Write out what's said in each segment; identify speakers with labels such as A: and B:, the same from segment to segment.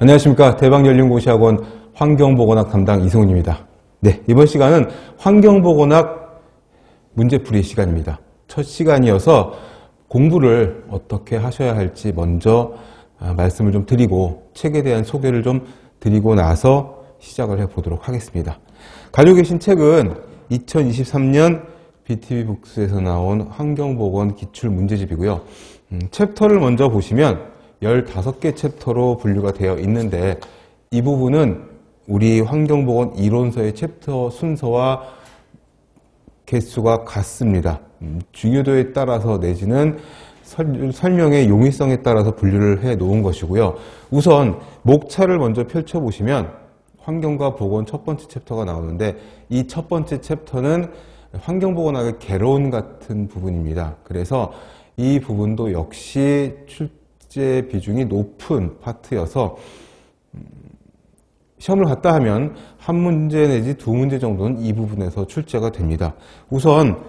A: 안녕하십니까. 대박열린고시학원 환경보건학 담당 이승훈입니다. 네, 이번 시간은 환경보건학 문제풀이 시간입니다. 첫 시간이어서 공부를 어떻게 하셔야 할지 먼저 말씀을 좀 드리고 책에 대한 소개를 좀 드리고 나서 시작을 해보도록 하겠습니다. 가지고 계신 책은 2023년 BTV북스에서 나온 환경보건 기출문제집이고요. 챕터를 먼저 보시면 15개 챕터로 분류가 되어 있는데 이 부분은 우리 환경보건 이론서의 챕터 순서와 개수가 같습니다. 중요도에 따라서 내지는 설명의 용이성에 따라서 분류를 해 놓은 것이고요. 우선 목차를 먼저 펼쳐보시면 환경과 보건 첫 번째 챕터가 나오는데 이 첫 번째 챕터는 환경보건학의 개론 같은 부분입니다. 그래서 이 부분도 역시 출제 비중이 높은 파트여서 시험을 갔다 하면 한 문제 내지 두 문제 정도는 이 부분에서 출제가 됩니다. 우선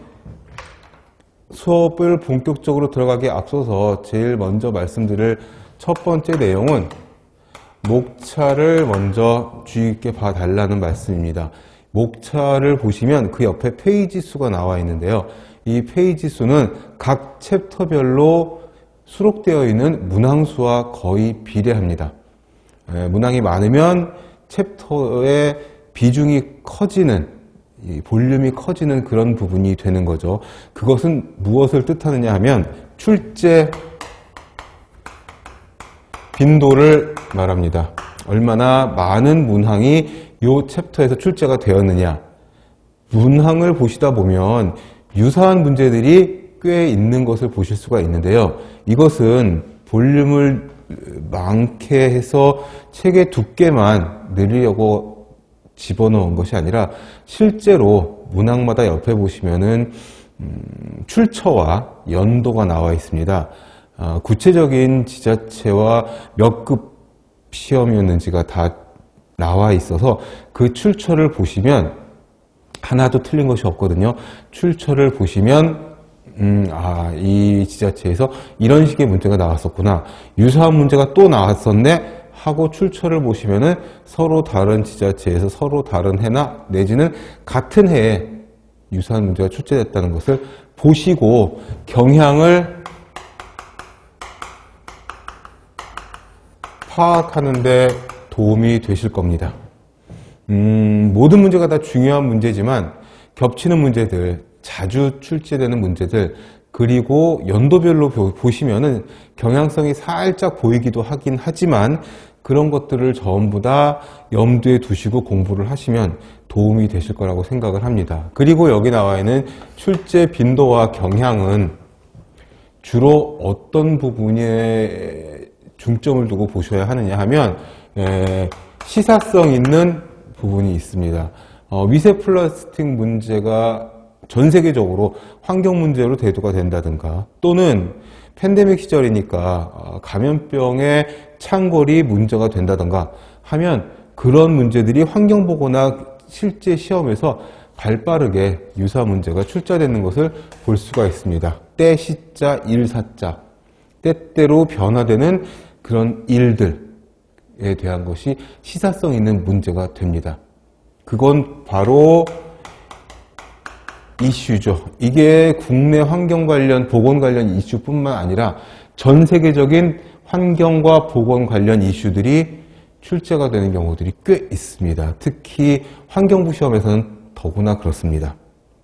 A: 수업을 본격적으로 들어가기에 앞서서 제일 먼저 말씀드릴 첫 번째 내용은 목차를 먼저 주의 깊게 봐달라는 말씀입니다. 목차를 보시면 그 옆에 페이지 수가 나와 있는데요. 이 페이지 수는 각 챕터별로 수록되어 있는 문항수와 거의 비례합니다. 문항이 많으면 챕터의 비중이 커지는, 볼륨이 커지는 그런 부분이 되는 거죠. 그것은 무엇을 뜻하느냐 하면 출제 빈도를 말합니다. 얼마나 많은 문항이 이 챕터에서 출제가 되었느냐. 문항을 보시다 보면 유사한 문제들이 꽤 있는 것을 보실 수가 있는데요. 이것은 볼륨을 많게 해서 책의 두께만 늘리려고 집어넣은 것이 아니라 실제로 문항마다 옆에 보시면은 출처와 연도가 나와 있습니다. 구체적인 지자체와 몇 급 시험이었는지가 다 나와 있어서 그 출처를 보시면 하나도 틀린 것이 없거든요. 출처를 보시면 이 지자체에서 이런 식의 문제가 나왔었구나. 유사한 문제가 또 나왔었네 하고 출처를 보시면은 서로 다른 지자체에서 서로 다른 해나 내지는 같은 해에 유사한 문제가 출제됐다는 것을 보시고 경향을 파악하는 데 도움이 되실 겁니다. 모든 문제가 다 중요한 문제지만 겹치는 문제들, 자주 출제되는 문제들, 그리고 연도별로 보시면은 경향성이 살짝 보이기도 하긴 하지만 그런 것들을 전부 다 염두에 두시고 공부를 하시면 도움이 되실 거라고 생각을 합니다. 그리고 여기 나와 있는 출제 빈도와 경향은 주로 어떤 부분에 중점을 두고 보셔야 하느냐 하면 시사성 있는 부분이 있습니다. 미세 플라스틱 문제가 전 세계적으로 환경 문제로 대두가 된다든가 또는 팬데믹 시절이니까 감염병의 창궐이 문제가 된다든가 하면 그런 문제들이 환경보건학 실제 시험에서 발빠르게 유사 문제가 출제되는 것을 볼 수가 있습니다. 때, 시자, 일, 사자 때때로 변화되는 그런 일들에 대한 것이 시사성 있는 문제가 됩니다. 그건 바로 이슈죠. 이게 국내 환경 관련, 보건 관련 이슈뿐만 아니라 전 세계적인 환경과 보건 관련 이슈들이 출제가 되는 경우들이 꽤 있습니다. 특히 환경부 시험에서는 더구나 그렇습니다.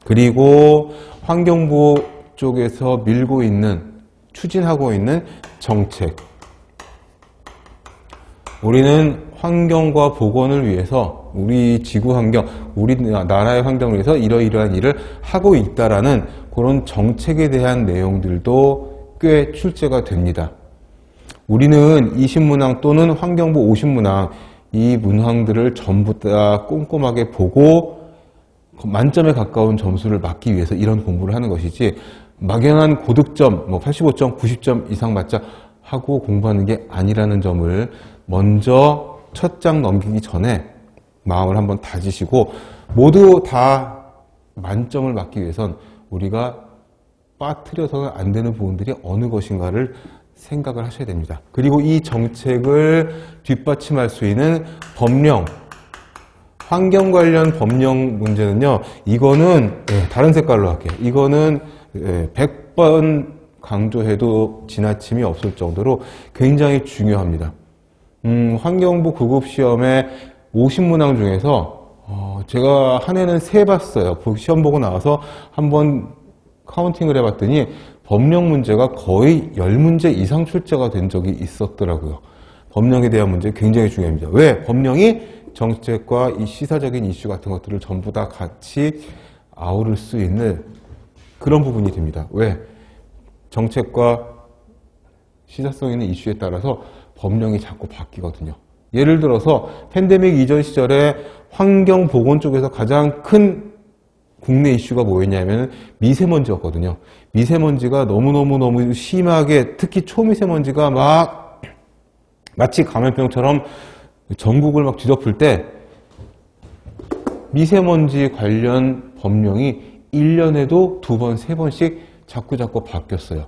A: 그리고 환경부 쪽에서 밀고 있는, 추진하고 있는 정책. 우리는 환경과 보건을 위해서 우리 지구 환경, 우리나라의 환경을 위해서 이러이러한 일을 하고 있다라는 그런 정책에 대한 내용들도 꽤 출제가 됩니다. 우리는 20문항 또는 환경부 50문항 이 문항들을 전부 다 꼼꼼하게 보고 만점에 가까운 점수를 맞기 위해서 이런 공부를 하는 것이지 막연한 고득점, 85점, 90점 이상 맞자 하고 공부하는 게 아니라는 점을 먼저 첫 장 넘기기 전에 마음을 한번 다지시고 모두 다 만점을 맞기 위해선 우리가 빠뜨려서는 안 되는 부분들이 어느 것인가를 생각을 하셔야 됩니다. 그리고 이 정책을 뒷받침할 수 있는 법령, 환경 관련 법령 문제는요, 이거는 다른 색깔로 할게요. 이거는 100번 강조해도 지나침이 없을 정도로 굉장히 중요합니다. 환경부 구급시험의 50문항 중에서 제가 한 해는 3 봤어요. 시험 보고 나와서 한번 카운팅을 해봤더니 법령 문제가 거의 10문제 이상 출제가 된 적이 있었더라고요. 법령에 대한 문제 굉장히 중요합니다. 왜? 법령이 정책과 이 시사적인 이슈 같은 것들을 전부 다 같이 아우를 수 있는 그런 부분이 됩니다. 왜? 정책과 시사성 있는 이슈에 따라서 법령이 자꾸 바뀌거든요. 예를 들어서 팬데믹 이전 시절에 환경보건 쪽에서 가장 큰 국내 이슈가 뭐였냐면 미세먼지였거든요. 미세먼지가 너무너무 심하게, 특히 초미세먼지가 마치 감염병처럼 전국을 막 뒤덮을 때 미세먼지 관련 법령이 1년에도 2번, 3번씩 자꾸 바뀌었어요.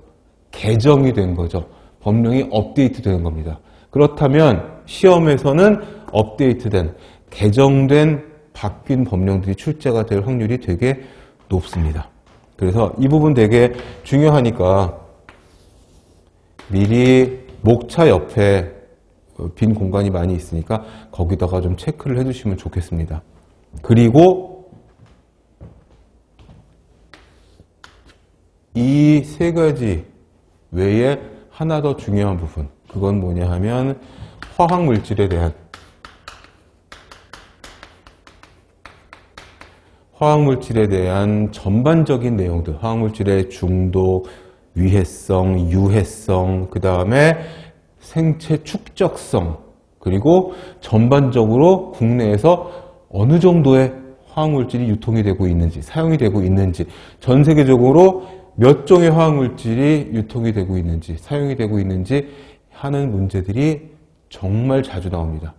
A: 개정이 된 거죠. 법령이 업데이트 되는 겁니다. 그렇다면 시험에서는 업데이트된, 개정된, 바뀐 법령들이 출제가 될 확률이 되게 높습니다. 그래서 이 부분 되게 중요하니까 미리 목차 옆에 빈 공간이 많이 있으니까 거기다가 좀 체크를 해주시면 좋겠습니다. 그리고 이 3가지 외에 하나 더 중요한 부분, 그건 뭐냐 하면 화학물질에 대한 전반적인 내용들, 화학물질의 중독, 위해성, 유해성, 그 다음에 생체 축적성, 그리고 전반적으로 국내에서 어느 정도의 화학물질이 유통이 되고 있는지, 사용이 되고 있는지, 전 세계적으로 몇 종의 화학물질이 유통이 되고 있는지, 사용이 되고 있는지 하는 문제들이 정말 자주 나옵니다.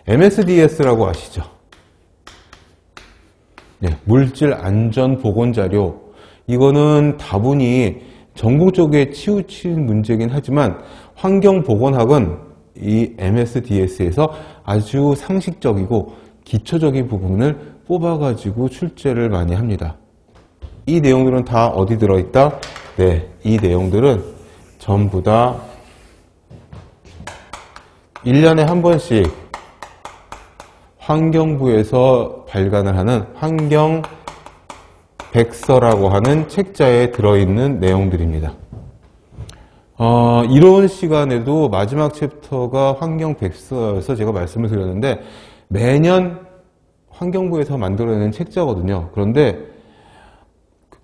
A: MSDS라고 아시죠? 네, 물질 안전 보건 자료. 이거는 다분히 전공 쪽에 치우친 문제긴 하지만 환경보건학은 이 MSDS에서 아주 상식적이고 기초적인 부분을 뽑아가지고 출제를 많이 합니다. 이 내용들은 다 어디 들어있다? 네, 이 내용들은 전부 다 1년에 한 번씩 환경부에서 발간을 하는 환경백서라고 하는 책자에 들어있는 내용들입니다. 이런 시간에도 마지막 챕터가 환경백서여서 제가 말씀을 드렸는데 매년 환경부에서 만들어내는 책자거든요. 그런데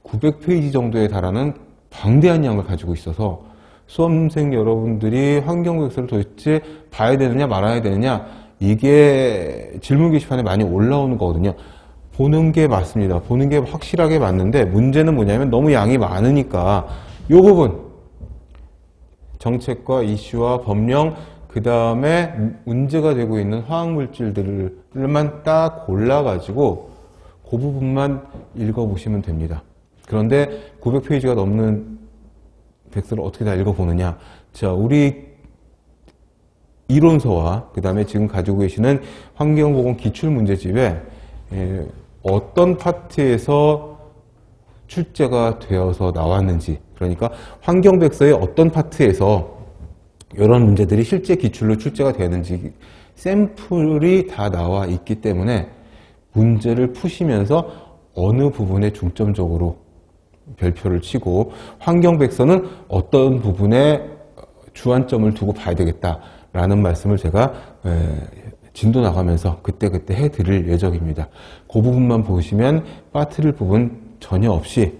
A: 900페이지 정도에 달하는 방대한 양을 가지고 있어서 수험생 여러분들이 환경백서를 도대체 봐야 되느냐 말아야 되느냐, 이게 질문 게시판에 많이 올라오는 거거든요. 보는 게 맞습니다. 보는 게 확실하게 맞는데 문제는 뭐냐면 너무 양이 많으니까 이 부분, 정책과 이슈와 법령, 그 다음에 문제가 되고 있는 화학물질들만 딱 골라가지고 그 부분만 읽어보시면 됩니다. 그런데 900페이지가 넘는 백서를 어떻게 다 읽어보느냐. 자, 우리 이론서와 그 다음에 지금 가지고 계시는 환경보건 기출문제집에 어떤 파트에서 출제가 되어서 나왔는지, 그러니까 환경백서의 어떤 파트에서 이런 문제들이 실제 기출로 출제가 되는지 샘플이 다 나와 있기 때문에 문제를 푸시면서 어느 부분에 중점적으로 별표를 치고 환경백서는 어떤 부분에 주안점을 두고 봐야 되겠다라는 말씀을 제가 진도 나가면서 그때그때 해드릴 예정입니다. 그 부분만 보시면 빠뜨릴 부분 전혀 없이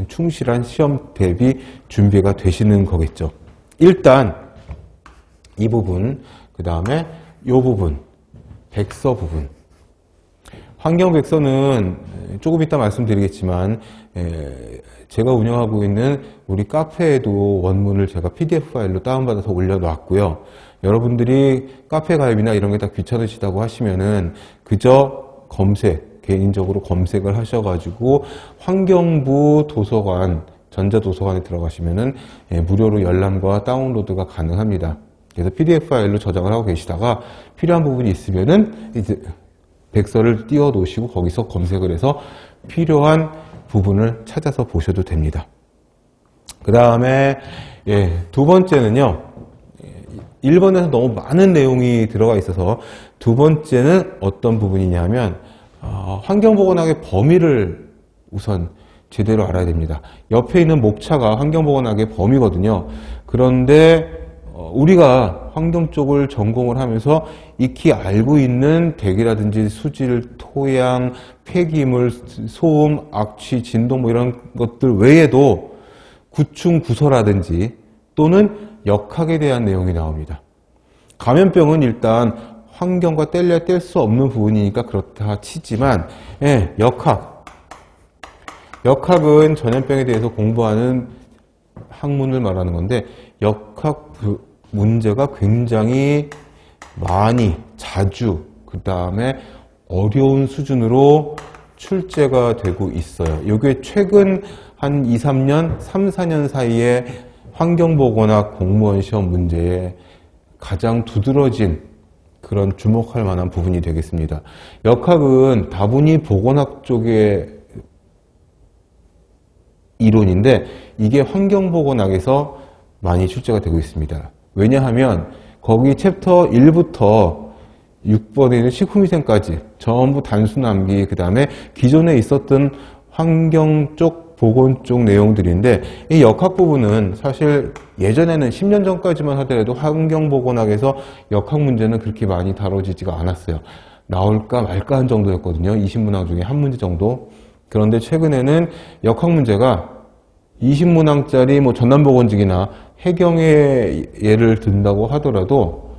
A: 충실한 시험 대비 준비가 되시는 거겠죠. 일단 이 부분, 그 다음에 이 부분, 백서 부분. 환경백서는 조금 이따 말씀드리겠지만 제가 운영하고 있는 우리 카페에도 원문을 제가 PDF 파일로 다운받아서 올려놨고요. 여러분들이 카페 가입이나 이런 게 다 귀찮으시다고 하시면은 그저 개인적으로 검색을 하셔가지고 환경부 도서관 전자도서관에 들어가시면은 무료로 열람과 다운로드가 가능합니다. 그래서 PDF 파일로 저장을 하고 계시다가 필요한 부분이 있으면은 이제 백서를 띄워 놓으시고 거기서 검색을 해서 필요한 부분을 찾아서 보셔도 됩니다. 그 다음에 두 번째는요. 1번에서 너무 많은 내용이 들어가 있어서 두 번째는 어떤 부분이냐면 환경보건학의 범위를 우선 제대로 알아야 됩니다. 옆에 있는 목차가 환경보건학의 범위거든요. 그런데 우리가 환경 쪽을 전공을 하면서 익히 알고 있는 대기라든지 수질, 토양, 폐기물, 소음, 악취, 진동 뭐 이런 것들 외에도 구충, 구서라든지 또는 역학에 대한 내용이 나옵니다. 감염병은 일단 환경과 뗄래야 뗄 수 없는 부분이니까 그렇다 치지만 역학은 전염병에 대해서 공부하는 학문을 말하는 건데 역학 문제가 굉장히 많이, 자주, 그 다음에 어려운 수준으로 출제가 되고 있어요. 이게 최근 한 2, 3년, 3, 4년 사이에 환경보건학 공무원 시험 문제에 가장 두드러진 그런 주목할 만한 부분이 되겠습니다. 역학은 다분히 보건학 쪽의 이론인데 이게 환경보건학에서 많이 출제가 되고 있습니다. 왜냐하면 거기 챕터 1부터 6번에 있는 식품위생까지 전부 단순암기, 그 다음에 기존에 있었던 환경 쪽, 보건 쪽 내용들인데 이 역학 부분은 사실 예전에는 10년 전까지만 하더라도 환경보건학에서 역학 문제는 그렇게 많이 다뤄지지가 않았어요. 나올까 말까 한 정도였거든요. 20문항 중에 한 문제 정도. 그런데 최근에는 역학 문제가 20문항짜리 뭐 전남보건직이나 해경의 예를 든다고 하더라도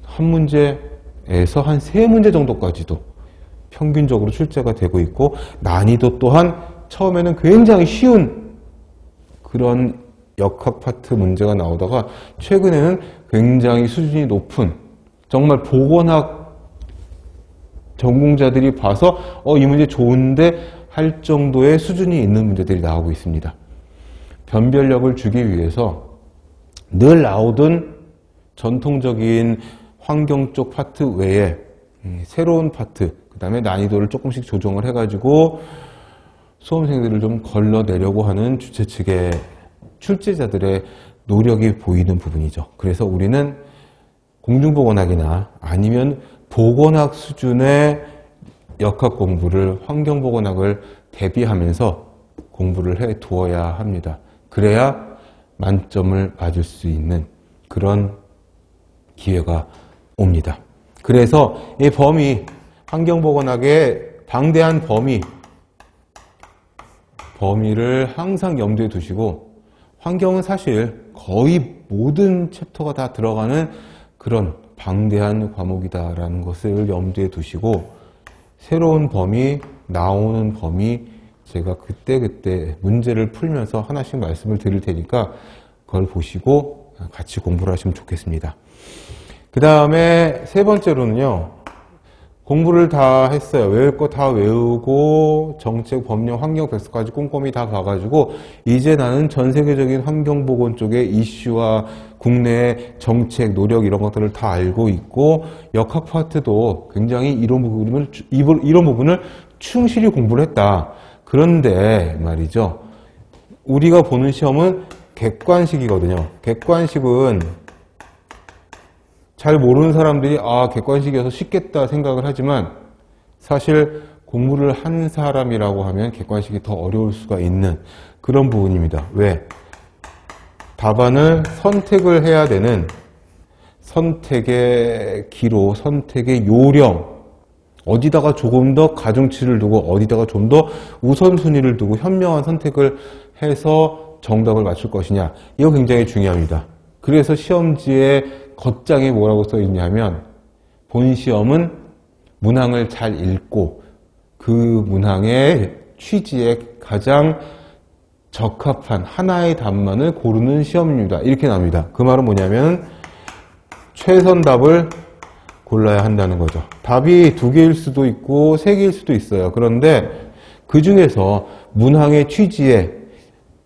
A: 한 문제에서 한 3문제 정도까지도 평균적으로 출제가 되고 있고 난이도 또한 처음에는 굉장히 쉬운 그런 역학 파트 문제가 나오다가 최근에는 굉장히 수준이 높은 정말 보건학 전공자들이 봐서 이 문제 좋은데 할 정도의 수준이 있는 문제들이 나오고 있습니다. 변별력을 주기 위해서 늘 나오던 전통적인 환경 쪽 파트 외에 새로운 파트, 그 다음에 난이도를 조금씩 조정을 해가지고 수험생들을 좀 걸러내려고 하는 주최 측의 출제자들의 노력이 보이는 부분이죠. 그래서 우리는 공중보건학이나 아니면 보건학 수준의 역학 공부를 환경보건학을 대비하면서 공부를 해 두어야 합니다. 그래야 만점을 맞을 수 있는 그런 기회가 옵니다. 그래서 이 범위, 환경보건학의 방대한 범위를 항상 염두에 두시고 환경은 사실 거의 모든 챕터가 다 들어가는 그런 방대한 과목이다라는 것을 염두에 두시고 새로운 범위, 나오는 범위 제가 그때그때 문제를 풀면서 하나씩 말씀을 드릴 테니까 그걸 보시고 같이 공부를 하시면 좋겠습니다. 그 다음에 세 번째로는요. 공부를 다 했어요. 외울 거 다 외우고 정책, 법령, 환경 백서까지 꼼꼼히 다 봐가지고 이제 나는 전 세계적인 환경보건 쪽의 이슈와 국내 정책, 노력 이런 것들을 다 알고 있고 역학 파트도 굉장히 이런 부분을 충실히 공부를 했다. 그런데 말이죠. 우리가 보는 시험은 객관식이거든요. 객관식은 잘 모르는 사람들이 객관식이어서 쉽겠다 생각을 하지만 사실 공부를 한 사람이라고 하면 객관식이 더 어려울 수가 있는 그런 부분입니다. 왜? 답안을 선택을 해야 되는 선택의 기로, 선택의 요령, 어디다가 조금 더 가중치를 두고 어디다가 좀 더 우선순위를 두고 현명한 선택을 해서 정답을 맞출 것이냐, 이거 굉장히 중요합니다. 그래서 시험지에 겉장에 뭐라고 써 있냐면 본 시험은 문항을 잘 읽고 그 문항의 취지에 가장 적합한 하나의 답만을 고르는 시험입니다. 이렇게 나옵니다. 그 말은 뭐냐면 최선 답을 골라야 한다는 거죠. 답이 2개일 수도 있고 3개일 수도 있어요. 그런데 그 중에서 문항의 취지에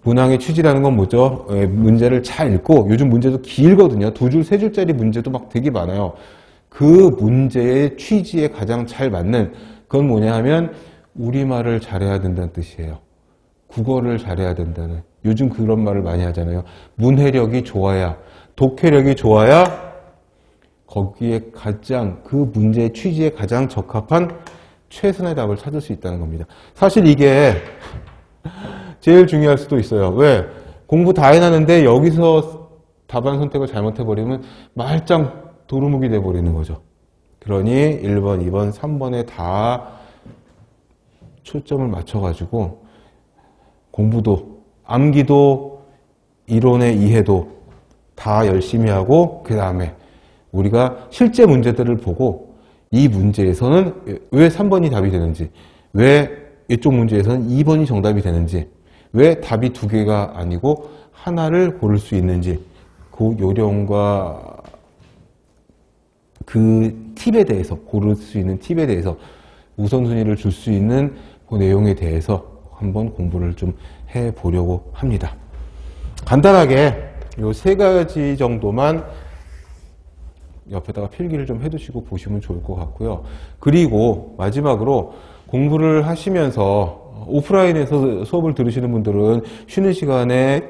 A: 문항의 취지라는 건 뭐죠? 문제를 잘 읽고, 요즘 문제도 길거든요. 2줄, 3줄짜리 문제도 막 되게 많아요. 그 문제의 취지에 가장 잘 맞는, 그건 뭐냐 하면 우리말을 잘해야 된다는 뜻이에요. 국어를 잘해야 된다는. 요즘 그런 말을 많이 하잖아요. 문해력이 좋아야, 독해력이 좋아야 거기에 가장, 그 문제의 취지에 가장 적합한 최선의 답을 찾을 수 있다는 겁니다. 사실 이게 제일 중요할 수도 있어요. 왜? 공부 다 해놨는데 여기서 답안 선택을 잘못해버리면 말짱 도루묵이 돼버리는 거죠. 그러니 1번, 2번, 3번에 다 초점을 맞춰가지고 공부도, 암기도, 이론의 이해도 다 열심히 하고, 그 다음에 우리가 실제 문제들을 보고 이 문제에서는 왜 3번이 답이 되는지, 왜 이쪽 문제에서는 2번이 정답이 되는지, 왜 답이 2개가 아니고 하나를 고를 수 있는지, 그 요령과 그 팁에 대해서, 고를 수 있는 팁에 대해서, 우선순위를 줄 수 있는 그 내용에 대해서 한번 공부를 좀 해보려고 합니다. 간단하게 요 3가지 정도만 옆에다가 필기를 좀 해두시고 보시면 좋을 것 같고요. 그리고 마지막으로 공부를 하시면서 오프라인에서 수업을 들으시는 분들은 쉬는 시간에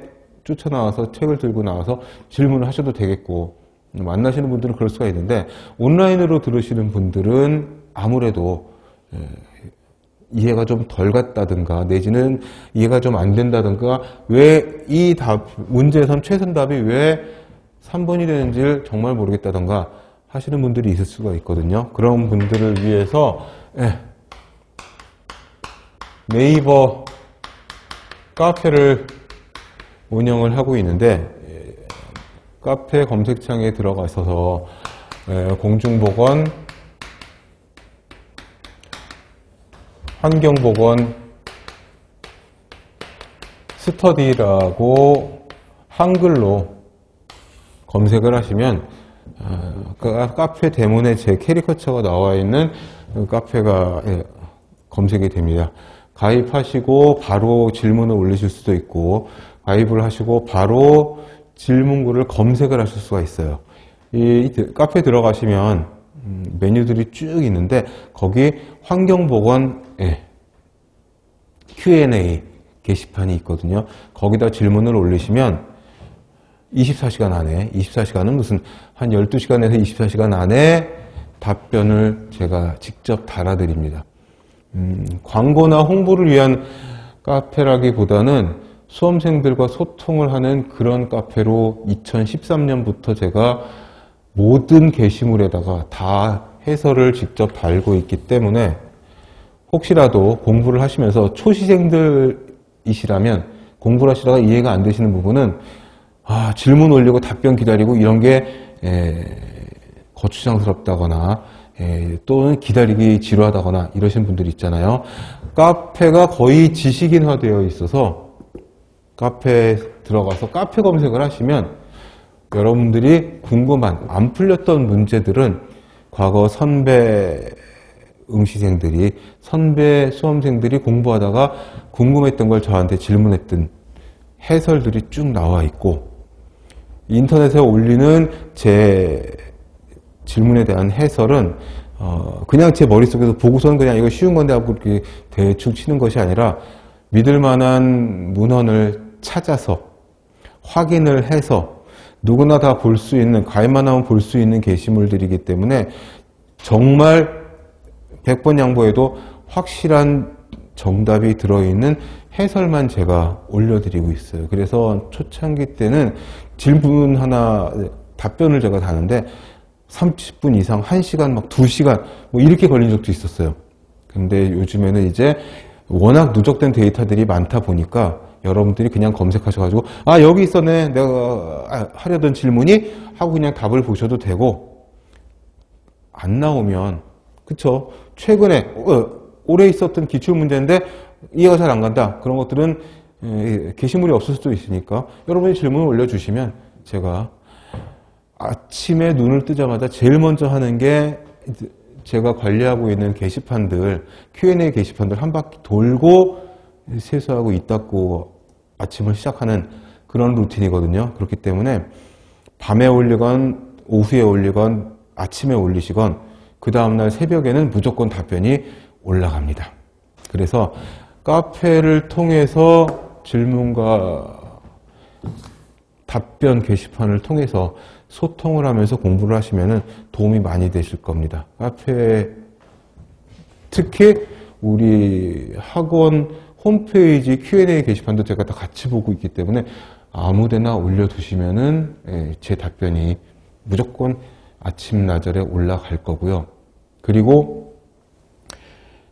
A: 쫓아나와서 책을 들고 나와서 질문을 하셔도 되겠고, 만나시는 분들은 그럴 수가 있는데, 온라인으로 들으시는 분들은 아무래도 이해가 좀 덜 갔다든가, 내지는 이해가 좀 안 된다든가, 왜 이 문제에선 최선답이 왜 3번이 되는지를 정말 모르겠다든가 하시는 분들이 있을 수가 있거든요. 그런 분들을 위해서 네이버 카페를 운영을 하고 있는데, 카페 검색창에 들어가셔서 공중보건, 환경보건 스터디라고 한글로 검색을 하시면 카페 대문에 제 캐리커처가 나와 있는 카페가 검색이 됩니다. 가입하시고 바로 질문을 올리실 수도 있고, 가입을 하시고 바로 질문글을 검색을 하실 수가 있어요. 이 카페에 들어가시면 메뉴들이 쭉 있는데, 거기 환경보건 Q&A 게시판이 있거든요. 거기다 질문을 올리시면 24시간 안에, 24시간은 무슨 한 12시간에서 24시간 안에 답변을 제가 직접 달아드립니다. 광고나 홍보를 위한 카페라기보다는 수험생들과 소통을 하는 그런 카페로 2013년부터 제가 모든 게시물에다가 다 해설을 직접 달고 있기 때문에, 혹시라도 공부를 하시면서 초시생들이시라면 공부를 하시다가 이해가 안 되시는 부분은 질문 올리고 답변 기다리고 이런 게 거추장스럽다거나 또는 기다리기 지루하다거나 이러신 분들이 있잖아요. 카페가 거의 지식인화되어 있어서 카페에 들어가서 카페 검색을 하시면 여러분들이 궁금한, 안 풀렸던 문제들은 과거 선배 응시생들이, 선배 수험생들이 공부하다가 궁금했던 걸 저한테 질문했던 해설들이 쭉 나와 있고, 인터넷에 올리는 제 질문에 대한 해설은 그냥 제 머릿속에서 보고서는 그냥 이거 쉬운 건데 하고 그렇게 대충 치는 것이 아니라 믿을 만한 문헌을 찾아서 확인을 해서 누구나 다 볼 수 있는, 가입만 하면 볼 수 있는 게시물들이기 때문에 정말 100번 양보해도 확실한 정답이 들어있는 해설만 제가 올려드리고 있어요. 그래서 초창기 때는 질문 하나, 답변을 제가 다는데 30분 이상, 1시간, 막 2시간 뭐 이렇게 걸린 적도 있었어요. 근데 요즘에는 이제 워낙 누적된 데이터들이 많다 보니까 여러분들이 그냥 검색하셔가지고 여기 있었네, 내가 하려던 질문이 하고 그냥 답을 보셔도 되고, 안 나오면, 그쵸, 최근에 올해 있었던 기출문제인데 이해가 잘 안 간다, 그런 것들은 게시물이 없을 수도 있으니까 여러분이 질문을 올려주시면 제가 아침에 눈을 뜨자마자 제일 먼저 하는 게 제가 관리하고 있는 게시판들, Q&A 게시판들 한 바퀴 돌고 세수하고 입 닦고 아침을 시작하는 그런 루틴이거든요. 그렇기 때문에 밤에 올리건 오후에 올리건 아침에 올리시건 그 다음날 새벽에는 무조건 답변이 올라갑니다. 그래서 카페를 통해서 질문과 답변 게시판을 통해서 소통을 하면서 공부를 하시면 도움이 많이 되실 겁니다. 카페, 특히 우리 학원 홈페이지 Q&A 게시판도 제가 다 같이 보고 있기 때문에 아무데나 올려두시면은 제 답변이 무조건 아침 나절에 올라갈 거고요. 그리고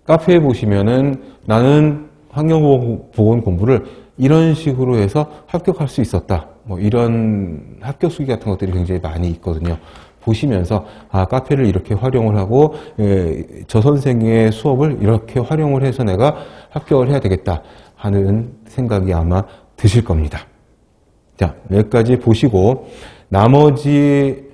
A: 카페에 보시면은 나는 환경보건 공부를 이런 식으로 해서 합격할 수 있었다. 뭐 이런 합격 수기 같은 것들이 굉장히 많이 있거든요. 보시면서 아, 카페를 이렇게 활용을 하고 저 선생의 수업을 이렇게 활용을 해서 내가 합격을 해야 되겠다 하는 생각이 아마 드실 겁니다. 자, 여기까지 보시고 나머지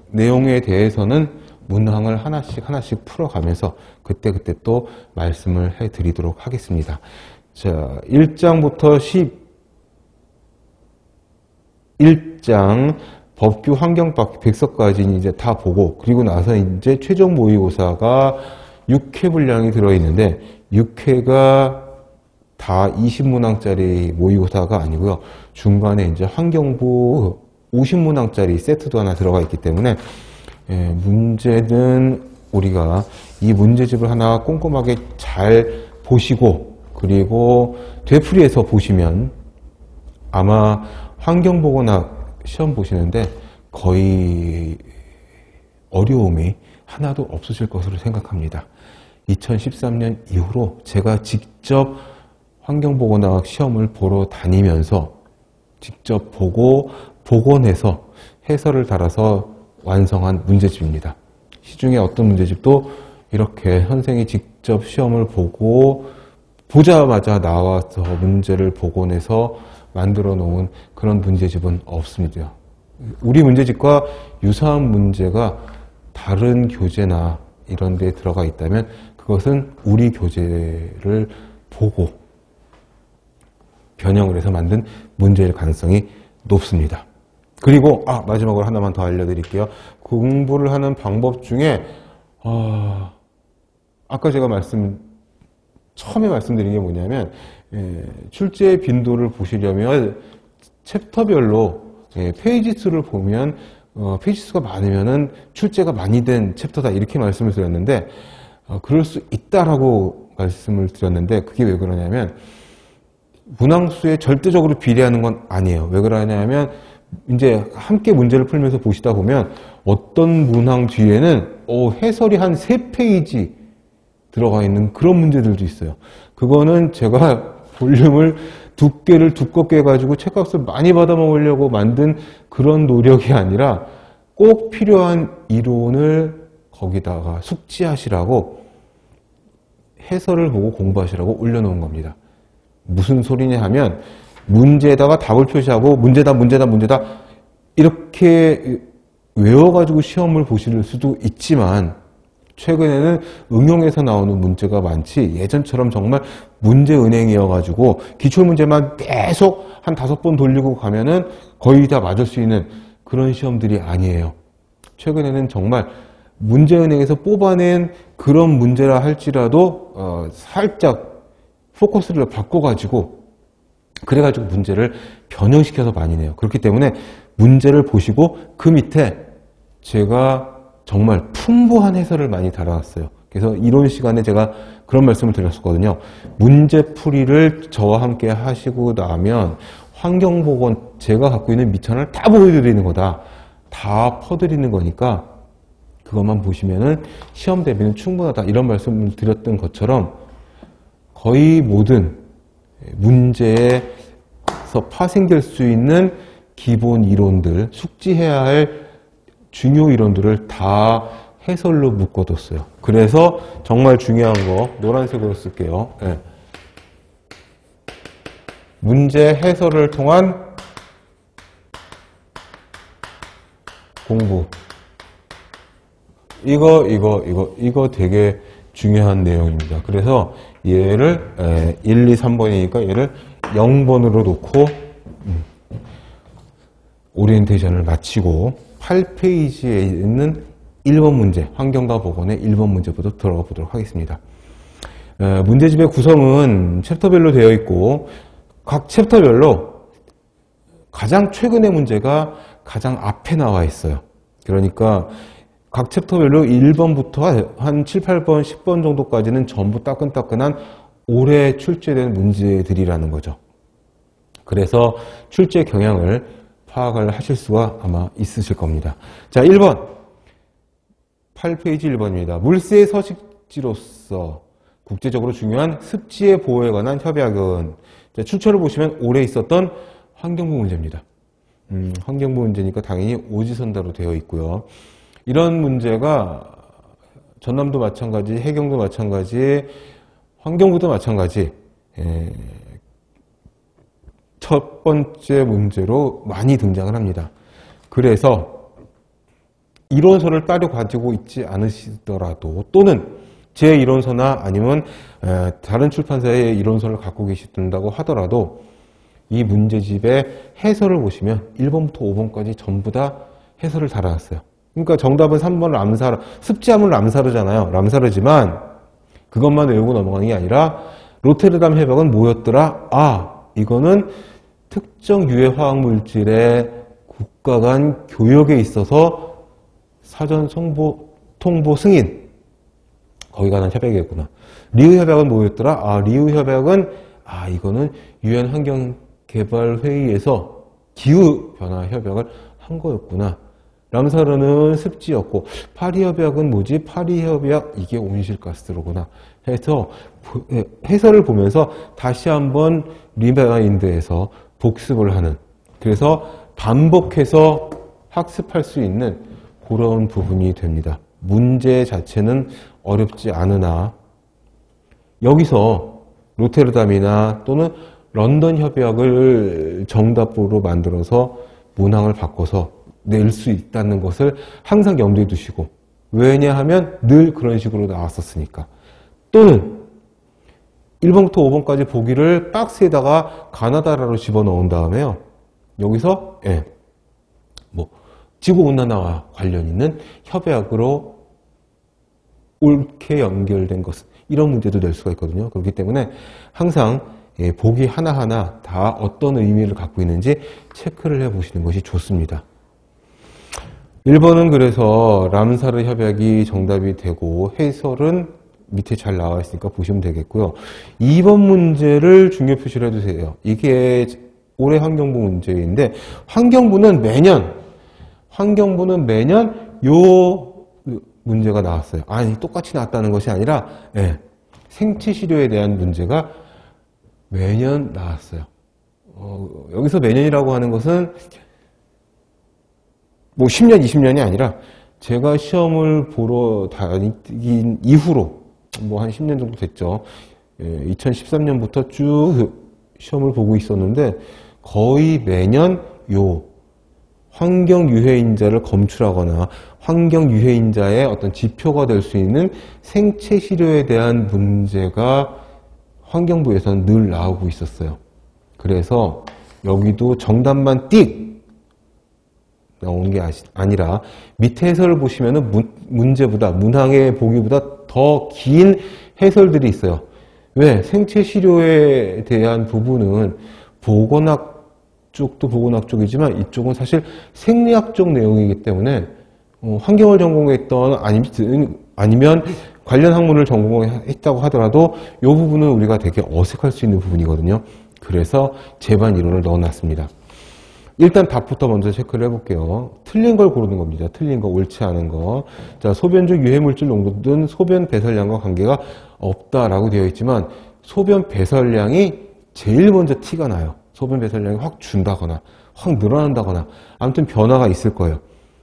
A: 내용에 대해서는 문항을 하나씩 풀어가면서 그때그때 또 말씀을 해드리도록 하겠습니다. 자, 1장부터 11장 법규 환경받기 100서까지 이제 다 보고, 그리고 나서 이제 최종 모의고사가 6회 분량이 들어있는데 6회가 다 20문항짜리 모의고사가 아니고요. 중간에 이제 환경부 50문항짜리 세트도 하나 들어가 있기 때문에 문제는 우리가 이 문제집을 하나 꼼꼼하게 잘 보시고, 그리고 되풀이해서 보시면 아마 환경보건학 시험 보시는데 거의 어려움이 하나도 없으실 것으로 생각합니다. 2013년 이후로 제가 직접 환경보건학 시험을 보러 다니면서 직접 보고 복원해서 해설을 달아서 완성한 문제집입니다. 시중에 어떤 문제집도 이렇게 선생이 직접 시험을 보고 보자마자 나와서 문제를 복원해서 만들어 놓은 그런 문제집은 없습니다. 우리 문제집과 유사한 문제가 다른 교재나 이런 데 들어가 있다면 그것은 우리 교재를 보고 변형을 해서 만든 문제일 가능성이 높습니다. 그리고 마지막으로 하나만 더 알려드릴게요. 공부를 하는 방법 중에 아까 제가 처음에 말씀드린 게 뭐냐면 출제 빈도를 보시려면 챕터별로 페이지 수를 보면 페이지 수가 많으면은 출제가 많이 된 챕터다 이렇게 말씀을 드렸는데 그럴 수 있다라고 말씀을 드렸는데 그게 왜 그러냐면 문항수에 절대적으로 비례하는 건 아니에요. 왜 그러냐면 이제 함께 문제를 풀면서 보시다 보면 어떤 문항 뒤에는 해설이 한 3페이지 들어가 있는 그런 문제들도 있어요. 그거는 제가 볼륨을 두께를 두껍게 해가지고 책값을 많이 받아먹으려고 만든 그런 노력이 아니라 꼭 필요한 이론을 거기다가 숙지하시라고 해설을 보고 공부하시라고 올려놓은 겁니다. 무슨 소리냐 하면 문제에다가 답을 표시하고 문제다 이렇게 외워가지고 시험을 보실 수도 있지만 최근에는 응용해서 나오는 문제가 많지 예전처럼 정말 문제은행이어가지고 기출문제만 계속 한 5번 돌리고 가면은 거의 다 맞을 수 있는 그런 시험들이 아니에요. 최근에는 정말 문제은행에서 뽑아낸 그런 문제라 할지라도 살짝 포커스를 바꿔가지고 그래가지고 문제를 변형시켜서 많이 내요. 그렇기 때문에 문제를 보시고 그 밑에 제가 정말 풍부한 해설을 많이 달아놨어요. 그래서 이론 시간에 제가 그런 말씀을 드렸었거든요. 문제풀이를 저와 함께 하시고 나면 환경보건 제가 갖고 있는 미천을 다 보여드리는 거다. 다 퍼드리는 거니까 그것만 보시면은 시험 대비는 충분하다. 이런 말씀을 드렸던 것처럼 거의 모든 문제에서 파생될 수 있는 기본 이론들, 숙지해야 할 중요 이론들을 다 해설로 묶어뒀어요. 그래서 정말 중요한 거 노란색으로 쓸게요. 네. 문제 해설을 통한 공부. 이거 되게 중요한 내용입니다. 그래서 얘를 1, 2, 3번이니까 얘를 0번으로 놓고 오리엔테이션을 마치고 8페이지에 있는 1번 문제, 환경과 보건의 1번 문제부터 들어가 보도록 하겠습니다. 문제집의 구성은 챕터별로 되어 있고 각 챕터별로 가장 최근의 문제가 가장 앞에 나와 있어요. 그러니까 각 챕터별로 1번부터 한 7, 8번, 10번 정도까지는 전부 따끈따끈한 올해 출제된 문제들이라는 거죠. 그래서 출제 경향을 파악을 하실 수가 아마 있으실 겁니다. 자, 1번. 8페이지 1번입니다. 물세의 서식지로서 국제적으로 중요한 습지의 보호에 관한 협약은, 자, 출처를 보시면 올해 있었던 환경부 문제입니다. 환경부 문제니까 당연히 오지선다로 되어 있고요. 이런 문제가 전남도 마찬가지, 해경도 마찬가지, 환경부도 마찬가지, 첫 번째 문제로 많이 등장을 합니다. 그래서 이론서를 따로 가지고 있지 않으시더라도 또는 제 이론서나 아니면 다른 출판사의 이론서를 갖고 계신다고 하더라도 이 문제집의 해설을 보시면 1번부터 5번까지 전부 다 해설을 달아놨어요. 그러니까 정답은 3번 람사르, 습지하면 람사르잖아요. 람사르지만 그것만 외우고 넘어가는 게 아니라 로테르담 협약은 뭐였더라? 아, 이거는 특정 유해 화학 물질의 국가 간 교역에 있어서 사전 통보 승인, 거기 관한 협약이었구나. 리우 협약은 뭐였더라? 아, 리우 협약은 이거는 유엔 환경 개발 회의에서 기후 변화 협약을 한 거였구나. 람사르는 습지였고 파리 협약은 뭐지? 파리 협약 이게 온실가스로구나. 해서 해설을 보면서 다시 한번 리마인드에서 복습을 하는, 그래서 반복해서 학습할 수 있는 그런 부분이 됩니다. 문제 자체는 어렵지 않으나 여기서 로테르담이나 또는 런던 협약을 정답으로 만들어서 문항을 바꿔서 낼 수 있다는 것을 항상 염두에 두시고, 왜냐하면 늘 그런 식으로 나왔었으니까. 또는 1번부터 5번까지 보기를 박스에다가 가나다라로 집어넣은 다음에요. 여기서 지구온난화와 관련 있는 협약으로 옳게 연결된 것, 이런 문제도 낼 수가 있거든요. 그렇기 때문에 항상 보기 하나하나 다 어떤 의미를 갖고 있는지 체크를 해보시는 것이 좋습니다. 1번은 그래서 람사르 협약이 정답이 되고 해설은 밑에 잘 나와 있으니까 보시면 되겠고요. 2번 문제를 중요 표시를 해주세요. 이게 올해 환경부 문제인데 환경부는 매년 요 문제가 나왔어요. 아니, 똑같이 나왔다는 것이 아니라 생체 시료에 대한 문제가 매년 나왔어요. 여기서 매년이라고 하는 것은 뭐 10년, 20년이 아니라 제가 시험을 보러 다니긴 이후로 뭐 한 10년 정도 됐죠. 2013년부터 쭉 시험을 보고 있었는데 거의 매년 요 환경 유해인자를 검출하거나 환경 유해인자의 어떤 지표가 될 수 있는 생체 시료에 대한 문제가 환경부에서는 늘 나오고 있었어요. 그래서 여기도 정답만 띡 나오는 게 아니라 밑에 해설을 보시면은 문제보다, 문항의 보기보다 더 긴 해설들이 있어요. 왜? 생체 시료에 대한 부분은 보건학 쪽도 보건학 쪽이지만 이쪽은 사실 생리학 쪽 내용이기 때문에 환경을 전공했던 아니면 관련 학문을 전공했다고 하더라도 이 부분은 우리가 되게 어색할 수 있는 부분이거든요. 그래서 제반 이론을 넣어놨습니다. 일단 답부터 먼저 체크를 해볼게요. 틀린 걸 고르는 겁니다. 틀린 거, 옳지 않은 거. 자, 소변 중 유해물질 농도는 소변 배설량과 관계가 없다라고 되어 있지만 소변 배설량이 제일 먼저 티가 나요. 소변 배설량이 확 준다거나 확 늘어난다거나 아무튼 변화가 있을 거예요.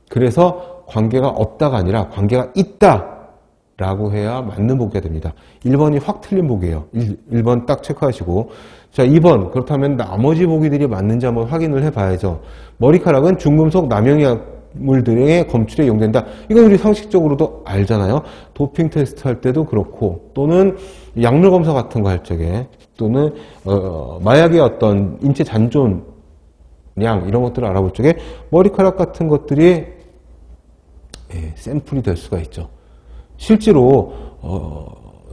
A: 그래서 관계가 없다가 아니라 관계가 있다라고 해야 맞는 보기가 됩니다. 1번이 확 틀린 보기예요. 1번 딱 체크하시고, 자, 2번 그렇다면 나머지 보기들이 맞는지 한번 확인을 해봐야죠. 머리카락은 중금속 남용약물들의 검출에 이용된다. 이건 우리 상식적으로도 알잖아요. 도핑 테스트 할 때도 그렇고 또는 약물 검사 같은 거 할 적에 또는 마약의 어떤 인체 잔존량 이런 것들을 알아볼 적에 머리카락 같은 것들이 샘플이 될 수가 있죠. 실제로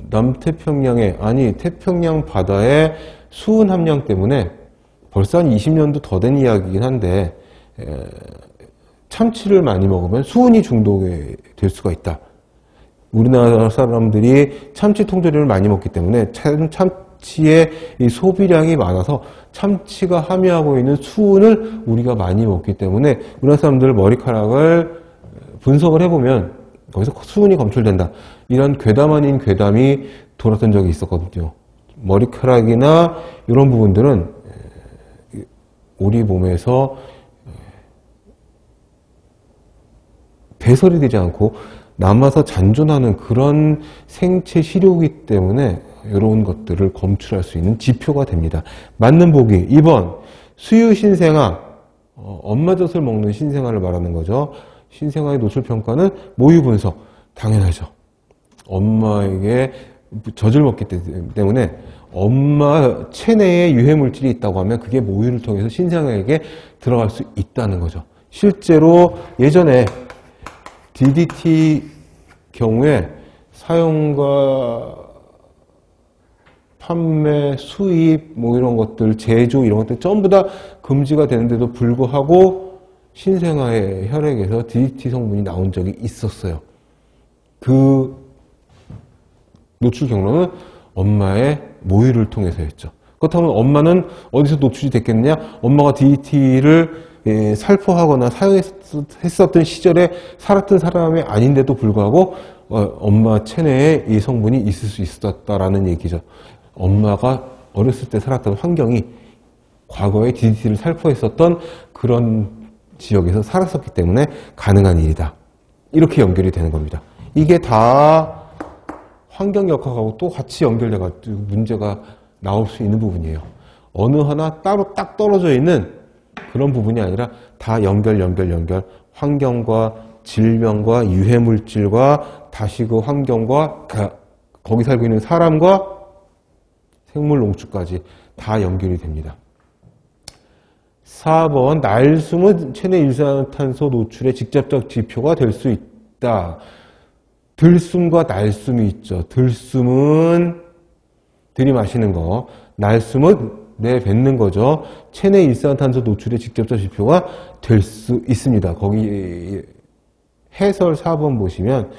A: 남태평양의 태평양 바다의 수은 함량 때문에 벌써 한 20년도 더 된 이야기이긴 한데 참치를 많이 먹으면 수은이 중독이 될 수가 있다. 우리나라 사람들이 참치 통조림을 많이 먹기 때문에 참치의 이 소비량이 많아서 참치가 함유하고 있는 수은을 우리가 많이 먹기 때문에 우리나라 사람들 머리카락을 분석을 해보면 거기서 수은이 검출된다. 이런 괴담 아닌 괴담이 돌았던 적이 있었거든요. 머리카락이나 이런 부분들은 우리 몸에서 배설이 되지 않고 남아서 잔존하는 그런 생체 시료이기 때문에 이런 것들을 검출할 수 있는 지표가 됩니다. 맞는 보기 2번 수유 신생아, 엄마 젖을 먹는 신생아를 말하는 거죠. 신생아의 노출 평가는 모유 분석, 당연하죠. 엄마에게 젖을 먹기 때문에 엄마 체내에 유해 물질이 있다고 하면 그게 모유를 통해서 신생아에게 들어갈 수 있다는 거죠. 실제로 예전에 DDT 경우에 사용과 판매, 수입, 뭐 이런 것들, 제조 이런 것들 전부 다 금지가 되는데도 불구하고 신생아의 혈액에서 DDT 성분이 나온 적이 있었어요. 그 노출 경로는 엄마의 모유를 통해서였죠. 그렇다면 엄마는 어디서 노출이 됐겠느냐? 엄마가 DDT를 살포하거나 사용했었던 시절에 살았던 사람이 아닌데도 불구하고 엄마 체내에 이 성분이 있을 수 있었다라는 얘기죠. 엄마가 어렸을 때 살았던 환경이 과거에 DDT를 살포했었던 그런 지역에서 살았었기 때문에 가능한 일이다. 이렇게 연결이 되는 겁니다. 이게 다 환경역학하고 또 같이 연결돼가지고 문제가 나올 수 있는 부분이에요. 어느 하나 따로 딱 떨어져 있는 그런 부분이 아니라 다 연결. 환경과 질병과 유해물질과 다시 그 환경과 거기 살고 있는 사람과 생물 농축까지 다 연결이 됩니다. 4번 날숨은 체내 일산화탄소 노출의 직접적 지표가 될 수 있다. 들숨과 날숨이 있죠. 들숨은 들이마시는 거, 날숨은 내뱉는 거죠. 체내 일산화탄소 노출의 직접적 지표가 될 수 있습니다. 거기 해설 4번 보시면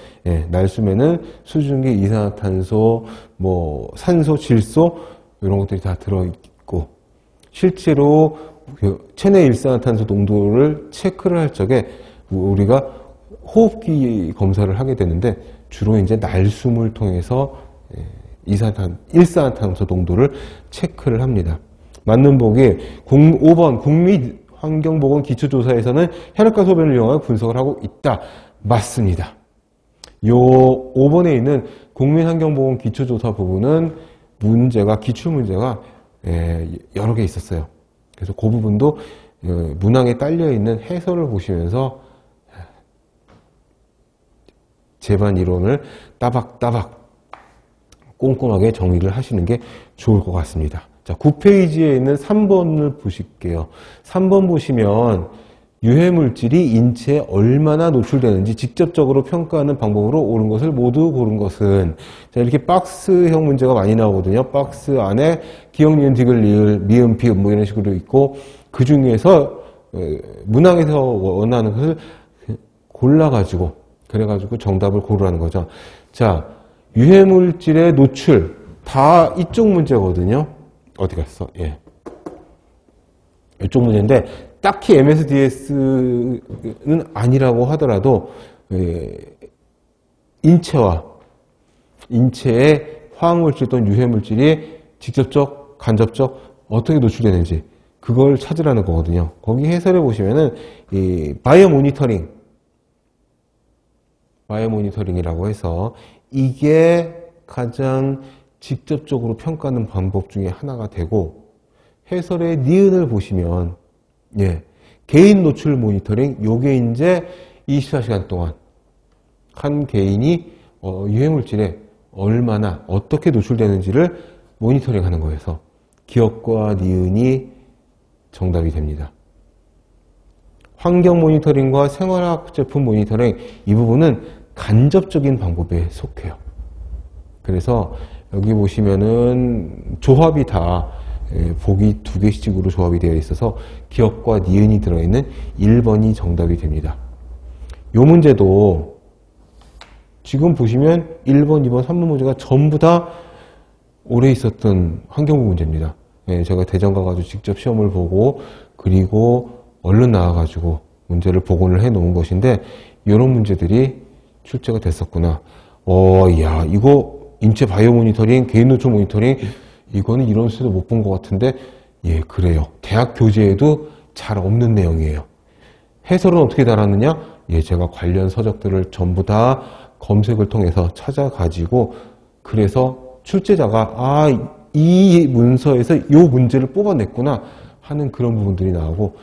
A: 날숨에는 수증기, 이산화탄소, 뭐 산소, 질소 이런 것들이 다 들어있고 실제로 체내 일산화탄소 농도를 체크를 할 적에 우리가 호흡기 검사를 하게 되는데 주로 이제 날숨을 통해서 일산화탄소 농도를 체크를 합니다. 맞는 보기 5번 국민환경보건-기초조사에서는 혈액과 소변을 이용하여 분석을 하고 있다. 맞습니다. 요 5번에 있는 국민환경보건-기초조사 부분은 문제가 기출문제가 여러 개 있었어요. 그래서 그 부분도 문항에 딸려있는 해설을 보시면서 제반 이론을 따박따박 꼼꼼하게 정리를 하시는 게 좋을 것 같습니다. 자, 9페이지에 있는 3번을 보실게요. 3번 보시면 유해물질이 인체에 얼마나 노출되는지 직접적으로 평가하는 방법으로 옳은 것을 모두 고른 것은, 자, 이렇게 박스형 문제가 많이 나오거든요. 박스 안에 기역, 니은, 디귿, 리을, 미음, 비읍 뭐 이런 식으로 있고 그 중에서 문항에서 원하는 것을 골라가지고 그래가지고 정답을 고르라는 거죠. 자, 유해물질의 노출 다 이쪽 문제거든요. 어디 갔어? 예. 이쪽 문제인데 딱히 MSDS는 아니라고 하더라도 인체에 화학물질 또는 유해물질이 직접적, 간접적 어떻게 노출되는지 그걸 찾으라는 거거든요. 거기 해설해 보시면은 이 바이오 모니터링이라고 해서 이게 가장 직접적으로 평가하는 방법 중에 하나가 되고, 해설의 니은을 보시면 개인 노출 모니터링, 요게 이제 24시간 동안 한 개인이 유해물질에 얼마나 어떻게 노출되는지를 모니터링 하는 거여서 기업과 니은이 정답이 됩니다. 환경 모니터링과 생활학 제품 모니터링, 이 부분은 간접적인 방법에 속해요. 그래서 여기 보시면은 조합이 다 보기 2개씩으로 조합이 되어 있어서 기업과 니은이 들어있는 1번이 정답이 됩니다. 이 문제도 지금 보시면 1번, 2번, 3번 문제가 전부 다 오래 있었던 환경부 문제입니다. 제가 대전 가가지고 직접 시험을 보고 그리고 얼른 나와가지고 문제를 복원을 해 놓은 것인데 이런 문제들이 출제가 됐었구나. 야, 이거 인체 바이오 모니터링, 개인 노출 모니터링, 이거는 이런 수도 못 본 것 같은데, 예, 그래요. 대학 교재에도 잘 없는 내용이에요. 해설은 어떻게 달았느냐? 예, 제가 관련 서적들을 전부 다 검색을 통해서 찾아가지고, 그래서 출제자가, 이 문서에서 이 문제를 뽑아냈구나 하는 그런 부분들이 나오고,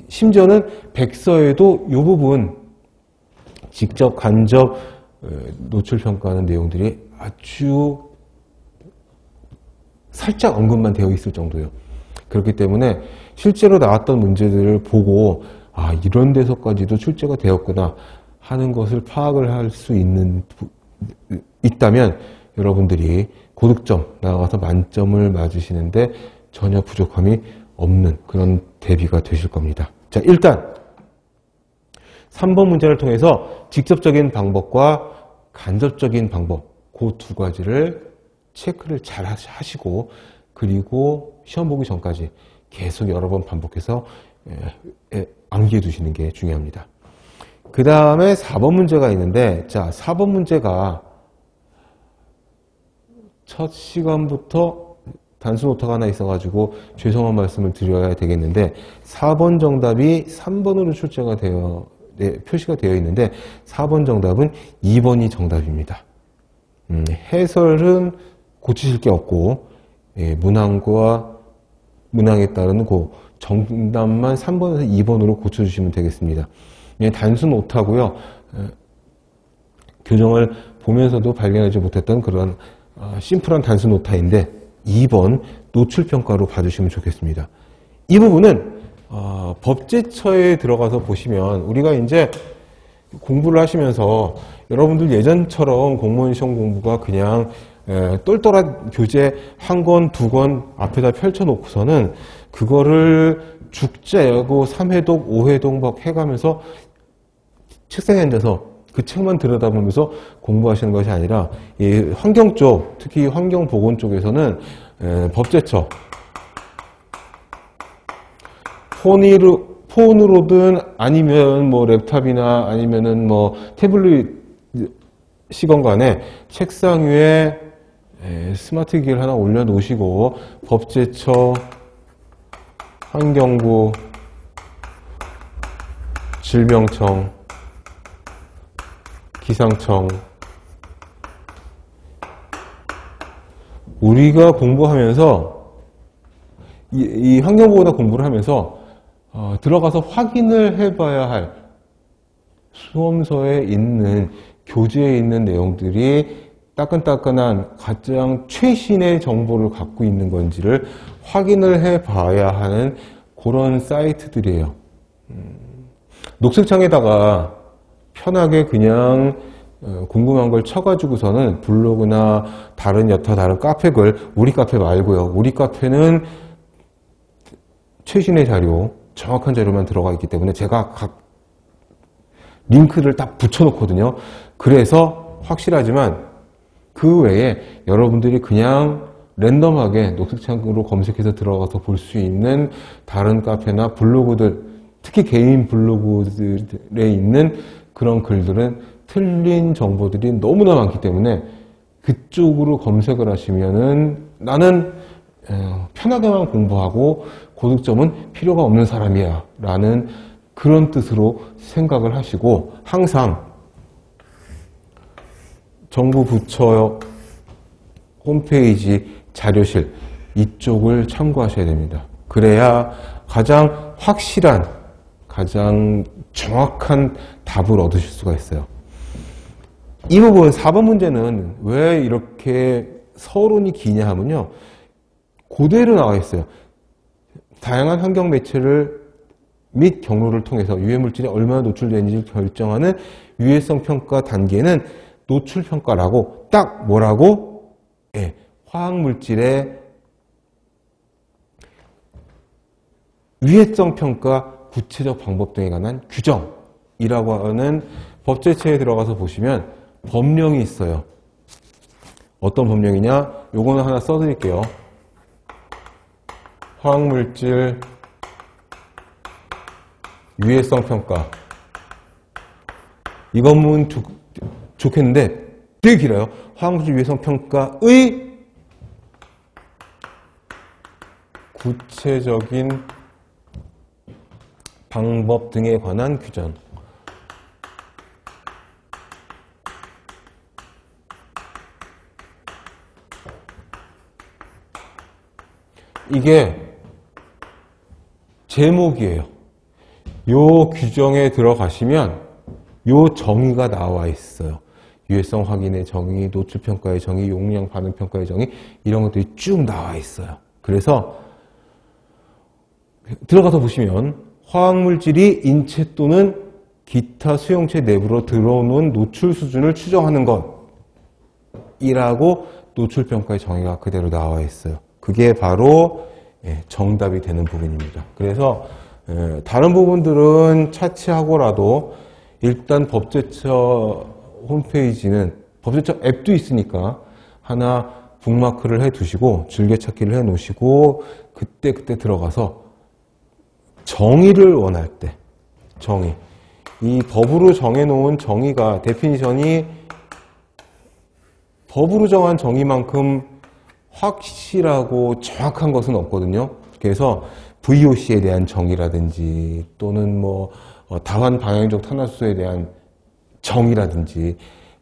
A: 심지어는 백서에도 이 부분, 직접 간접 노출 평가하는 내용들이 아주 살짝 언급만 되어 있을 정도예요. 그렇기 때문에 실제로 나왔던 문제들을 보고 이런 데서까지도 출제가 되었구나 하는 것을 파악을 할 수 있다면 여러분들이 고득점 나가서 만점을 맞으시는데 전혀 부족함이 없는 그런 대비가 되실 겁니다. 자, 일단 3번 문제를 통해서 직접적인 방법과 간접적인 방법, 그 두 가지를 체크를 잘 하시고 그리고 시험 보기 전까지 계속 여러 번 반복해서 암기해 두시는 게 중요합니다. 그 다음에 4번 문제가 있는데, 자, 4번 문제가 첫 시간부터 단순 오타가 하나 있어가지고 죄송한 말씀을 드려야 되겠는데 4번 정답이 3번으로 출제가 표시가 되어 있는데 4번 정답은 2번이 정답입니다. 해설은 고치실 게 없고 문항에 따른 그 정답만 3번에서 2번으로 고쳐주시면 되겠습니다. 단순 오타고요. 교정을 보면서도 발견하지 못했던 그런 심플한 단순 오타인데 2번 노출평가로 봐주시면 좋겠습니다. 이 부분은 법제처에 들어가서 보시면 우리가 이제 공부를 하시면서 여러분들 예전처럼 공무원 시험 공부가 그냥 똘똘한 교재 한 권, 두 권 앞에다 펼쳐놓고서는 그거를 죽자하고 3회독, 5회독 막 해가면서 책상에 앉아서 그 책만 들여다보면서 공부하시는 것이 아니라 이 환경 쪽, 특히 환경보건 쪽에서는 법제처 폰으로든 아니면 뭐 랩탑이나 아니면은 뭐 태블릿 시건 간에 책상 위에 스마트 기기를 하나 올려놓으시고 법제처, 환경부, 질병청, 기상청 우리가 공부하면서 이 환경보호나 공부를 하면서 들어가서 확인을 해봐야 할 수험서에 있는 교재에 있는 내용들이 따끈따끈한 가장 최신의 정보를 갖고 있는 건지를 확인을 해봐야 하는 그런 사이트들이에요. 녹색창에다가 편하게 그냥 궁금한 걸 쳐가지고서는 블로그나 여타 다른 카페글, 우리 카페 말고요. 우리 카페는 최신의 자료, 정확한 자료만 들어가 있기 때문에 제가 각 링크를 딱 붙여놓거든요. 그래서 확실하지만 그 외에 여러분들이 그냥 랜덤하게 녹색창으로 검색해서 들어가서 볼 수 있는 다른 카페나 블로그들, 특히 개인 블로그들에 있는 그런 글들은 틀린 정보들이 너무나 많기 때문에 그쪽으로 검색을 하시면은 나는 편하게만 공부하고 고득점은 필요가 없는 사람이야 라는 그런 뜻으로 생각을 하시고 항상 정부 부처 홈페이지 자료실 이쪽을 참고하셔야 됩니다. 그래야 가장 확실한, 가장 정확한 답을 얻으실 수가 있어요. 이 부분 4번 문제는 왜 이렇게 서론이 기냐 하면요. 그대로 나와 있어요. 다양한 환경 매체를 및 경로를 통해서 유해물질이 얼마나 노출되는지 결정하는 유해성 평가 단계는 노출 평가라고, 딱 뭐라고? 예, 화학물질의 유해성 평가 구체적 방법 등에 관한 규정이라고 하는 법제처에 들어가서 보시면 법령이 있어요. 어떤 법령이냐? 요거는 하나 써드릴게요. 화학물질 유해성 평가. 이 건문 좋겠는데 되게 길어요. 화학물질 유해성 평가의 구체적인 방법 등에 관한 규정. 이게 제목이에요. 요 규정에 들어가시면 요 정의가 나와 있어요. 유해성 확인의 정의, 노출평가의 정의, 용량 반응평가의 정의, 이런 것들이 쭉 나와 있어요. 그래서 들어가서 보시면 화학물질이 인체 또는 기타 수용체 내부로 들어오는 노출 수준을 추정하는 것이라고 노출평가의 정의가 그대로 나와 있어요. 그게 바로 정답이 되는 부분입니다. 그래서 다른 부분들은 차치하고라도 일단 법제처 홈페이지는 법제처 앱도 있으니까 하나 북마크를 해 두시고 즐겨찾기를 해 놓으시고 그때 들어가서 정의를 원할 때 정의, 이 법으로 정해놓은 정의가 데피니션이 법으로 정한 정의만큼 확실하고 정확한 것은 없거든요. 그래서 VOC에 대한 정의라든지 또는 뭐 다환 방향적 탄화수소에 대한 정의라든지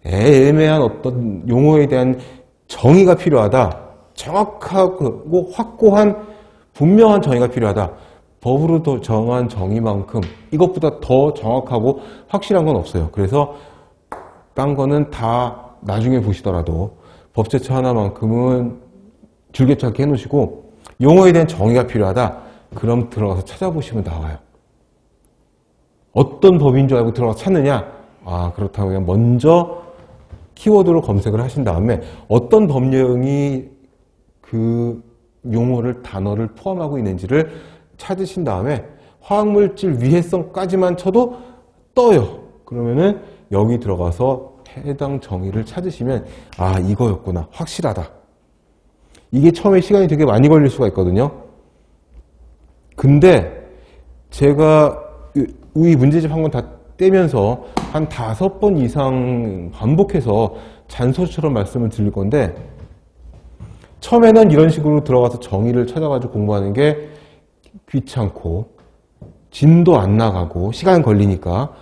A: 애매한 어떤 용어에 대한 정의가 필요하다. 정확하고 확고한 분명한 정의가 필요하다. 법으로 정한 정의만큼 이것보다 더 정확하고 확실한 건 없어요. 그래서 딴 거는 다 나중에 보시더라도 법제처 하나만큼은 줄기차게 해놓으시고 용어에 대한 정의가 필요하다. 그럼 들어가서 찾아보시면 나와요. 어떤 법인 줄 알고 들어가서 찾느냐? 아, 그렇다면 먼저 키워드로 검색을 하신 다음에 어떤 법령이 그 용어를, 단어를 포함하고 있는지를 찾으신 다음에 화학물질 위해성까지만 쳐도 떠요. 그러면은 여기 들어가서 해당 정의를 찾으시면 아, 이거였구나. 확실하다. 이게 처음에 시간이 되게 많이 걸릴 수가 있거든요. 근데 제가 이 문제집 한 번 다 떼면서 한 5번 이상 반복해서 잔소리처럼 말씀을 드릴 건데 처음에는 이런 식으로 들어가서 정의를 찾아가지고 공부하는 게 귀찮고 진도 안 나가고 시간 걸리니까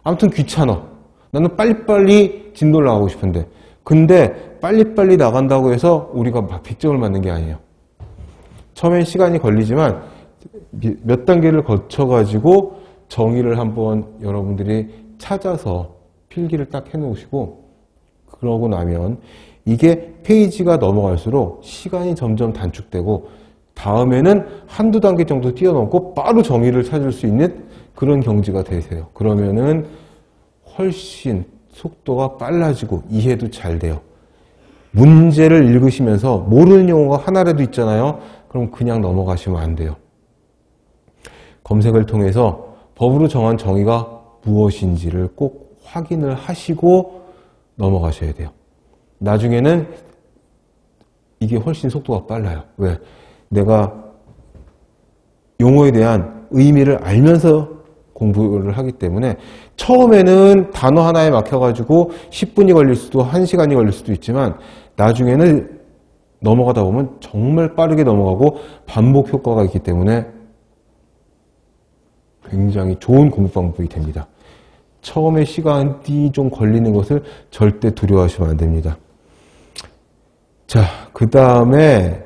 A: 아무튼 귀찮아. 나는 빨리빨리 진도를 나가고 싶은데 근데 빨리빨리 나간다고 해서 우리가 막 100점을 맞는 게 아니에요. 처음엔 시간이 걸리지만 몇 단계를 거쳐가지고 정의를 한번 여러분들이 찾아서 필기를 딱 해놓으시고 그러고 나면 이게 페이지가 넘어갈수록 시간이 점점 단축되고 다음에는 한두 단계 정도 뛰어넘고 바로 정의를 찾을 수 있는 그런 경지가 되세요. 그러면은 훨씬 속도가 빨라지고 이해도 잘 돼요. 문제를 읽으시면서 모르는 용어가 하나라도 있잖아요. 그럼 그냥 넘어가시면 안 돼요. 검색을 통해서 법으로 정한 정의가 무엇인지를 꼭 확인을 하시고 넘어가셔야 돼요. 나중에는 이게 훨씬 속도가 빨라요. 왜? 내가 용어에 대한 의미를 알면서 공부를 하기 때문에 처음에는 단어 하나에 막혀가지고 10분이 걸릴 수도 1시간이 걸릴 수도 있지만 나중에는 넘어가다 보면 정말 빠르게 넘어가고 반복 효과가 있기 때문에 굉장히 좋은 공부 방법이 됩니다. 처음에 시간이 좀 걸리는 것을 절대 두려워하시면 안 됩니다. 자, 그 다음에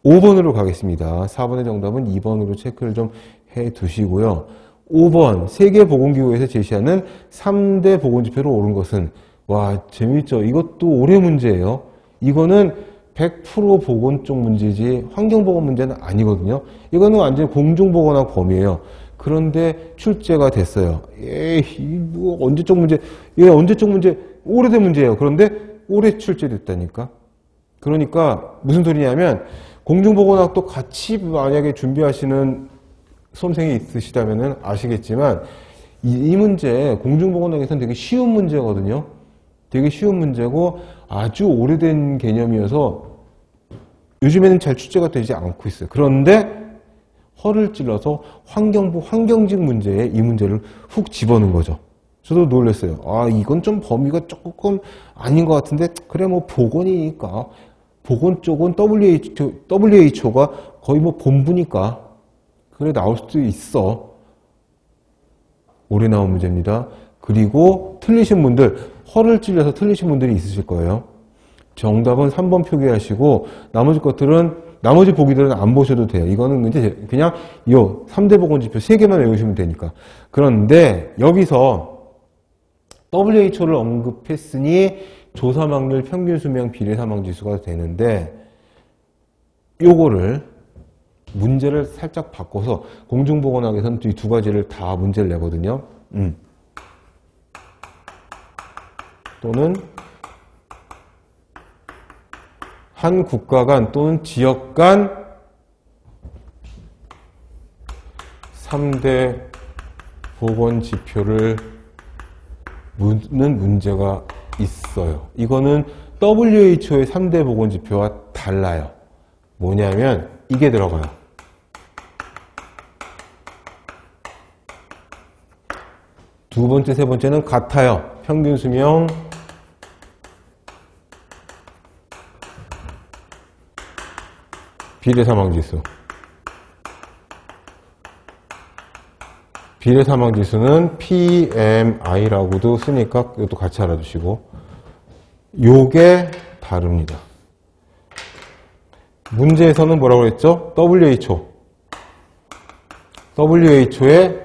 A: 5번으로 가겠습니다. 4번의 정답은 2번으로 체크를 좀 해 두시고요. 5번, 세계보건기구에서 제시하는 3대 보건지표로 옳은 것은 와, 재밌죠? 이것도 올해 문제예요. 이거는 100% 보건 쪽 문제지 환경보건 문제는 아니거든요. 이거는 완전히 공중보건학 범위예요. 그런데 출제가 됐어요. 에이, 뭐 언제적 문제, 이게 언제적 문제, 오래된 문제예요. 그런데 올해 출제됐다니까. 그러니까 무슨 소리냐면 공중보건학도 같이 만약에 준비하시는 수험생이 있으시다면 아시겠지만 이 문제 공중보건학에서는 되게 쉬운 문제거든요. 되게 쉬운 문제고 아주 오래된 개념이어서 요즘에는 잘 출제가 되지 않고 있어요. 그런데 허를 찔러서 환경부 환경직 문제에 이 문제를 훅 집어넣은 거죠. 저도 놀랐어요. 아, 이건 좀 범위가 조금 아닌 것 같은데 그래 뭐 보건이니까 보건 쪽은 WHO가 거의 뭐 본부니까 그래 나올 수도 있어. 올해 나온 문제입니다. 그리고 틀리신 분들, 허를 찔려서 틀리신 분들이 있으실 거예요. 정답은 3번 표기하시고 나머지 보기들은 안 보셔도 돼요. 이거는 이제 그냥 요 3대 보건지표 3개만 외우시면 되니까. 그런데 여기서 WHO를 언급했으니 조사망률, 평균 수명, 비례 사망 지수가 되는데 요거를 문제를 살짝 바꿔서 공중보건학에서는 이 두 가지를 다 문제를 내거든요. 또는 한 국가 간 또는 지역 간 3대 보건 지표를 묻는 문제가 있어요. 이거는 WHO의 3대 보건 지표와 달라요. 뭐냐면 이게 들어가요. 두 번째, 세 번째는 같아요. 평균 수명, 비례 사망 지수. 비례 사망 지수는 PMI라고도 쓰니까 이것도 같이 알아두시고 요게 다릅니다. 문제에서는 뭐라고 그랬죠? WHO의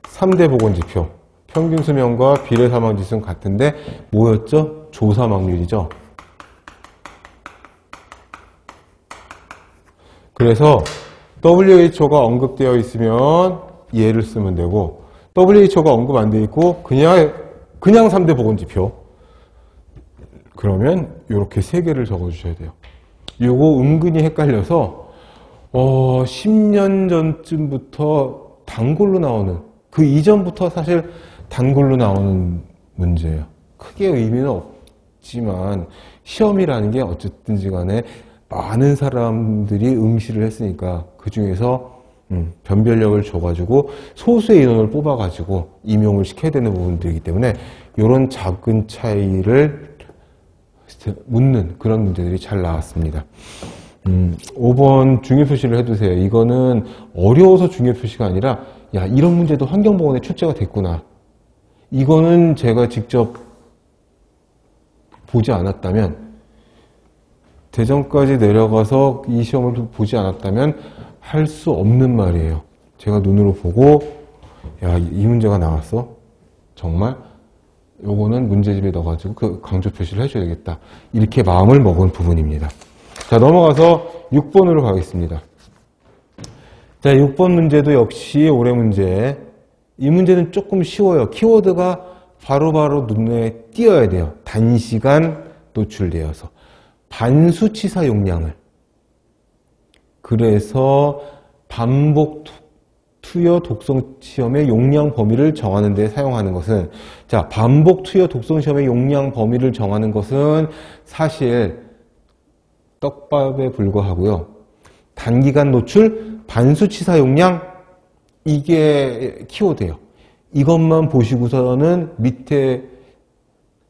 A: 3대 보건지표 평균 수명과 비례 사망 지수는 같은데 뭐였죠? 조사망률이죠. 그래서 WHO가 언급되어 있으면 얘를 쓰면 되고 WHO가 언급 안 되어 있고 그냥 3대 보건지표 그러면 이렇게 3개를 적어주셔야 돼요. 요거 은근히 헷갈려서 10년 전쯤부터 단골로 나오는 그 이전부터 사실 단골로 나오는 문제예요. 크게 의미는 없지만 시험이라는 게 어쨌든지 간에 많은 사람들이 응시를 했으니까 그 중에서 변별력을 줘가지고 소수의 인원을 뽑아가지고 임용을 시켜야 되는 부분들이기 때문에 이런 작은 차이를 묻는 그런 문제들이 잘 나왔습니다. 5번 중요표시를 해두세요. 이거는 어려워서 중요표시가 아니라 야 이런 문제도 환경보건에 출제가 됐구나. 이거는 제가 직접 보지 않았다면 대전까지 내려가서 이 시험을 보지 않았다면 할 수 없는 말이에요. 제가 눈으로 보고 야, 이 문제가 나왔어? 정말? 요거는 문제집에 넣어가지고 그 강조 표시를 해줘야 되겠다. 이렇게 마음을 먹은 부분입니다. 자, 넘어가서 6번으로 가겠습니다. 자, 6번 문제도 역시 올해 문제. 이 문제는 조금 쉬워요. 키워드가 바로바로 눈에 띄어야 돼요. 단시간 노출되어서. 반수치사 용량을. 그래서 반복 투여 독성 시험의 용량 범위를 정하는 데 사용하는 것은 자, 반복 투여 독성 시험의 용량 범위를 정하는 것은 사실 떡밥에 불과하고요. 단기간 노출, 반수치사 용량 이게 키워드예요. 이것만 보시고서는 밑에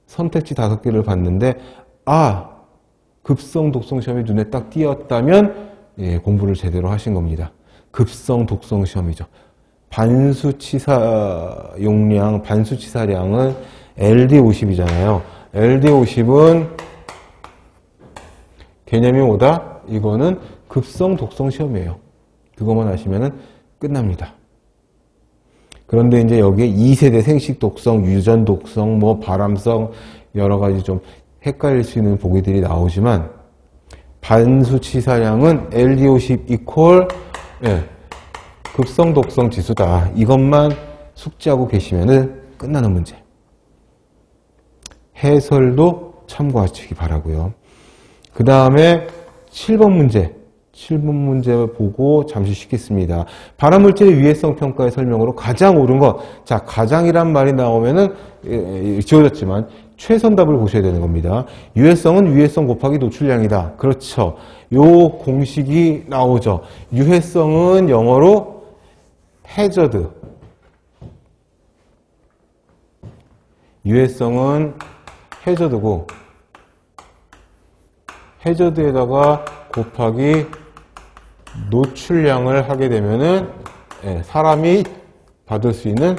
A: 선택지 5개를 봤는데 급성 독성 시험이 눈에 딱 띄었다면 예, 공부를 제대로 하신 겁니다. 급성 독성 시험이죠. 반수치사 용량, 반수치사량은 LD50이잖아요. LD50은 개념이 뭐다? 이거는 급성 독성 시험이에요. 그것만 아시면은 끝납니다. 그런데 이제 여기에 2세대 생식 독성, 유전 독성, 뭐 발암성 여러 가지 좀 헷갈릴 수 있는 보기들이 나오지만 반수치사량은 LD50 이퀄 극성 독성 지수다. 이것만 숙지하고 계시면 끝나는 문제. 해설도 참고하시기 바라고요. 그 다음에 7번 문제. 7번 문제 보고 잠시 쉬겠습니다. 발암물질의 유해성 평가의 설명으로 가장 옳은 것. 자, 가장이란 말이 나오면은 지워졌지만 최선답을 보셔야 되는 겁니다. 유해성은 유해성 곱하기 노출량이다. 그렇죠. 요 공식이 나오죠. 유해성은 영어로 해저드. 유해성은 해저드고 해저드에다가 곱하기 노출량을 하게 되면은 사람이 받을 수 있는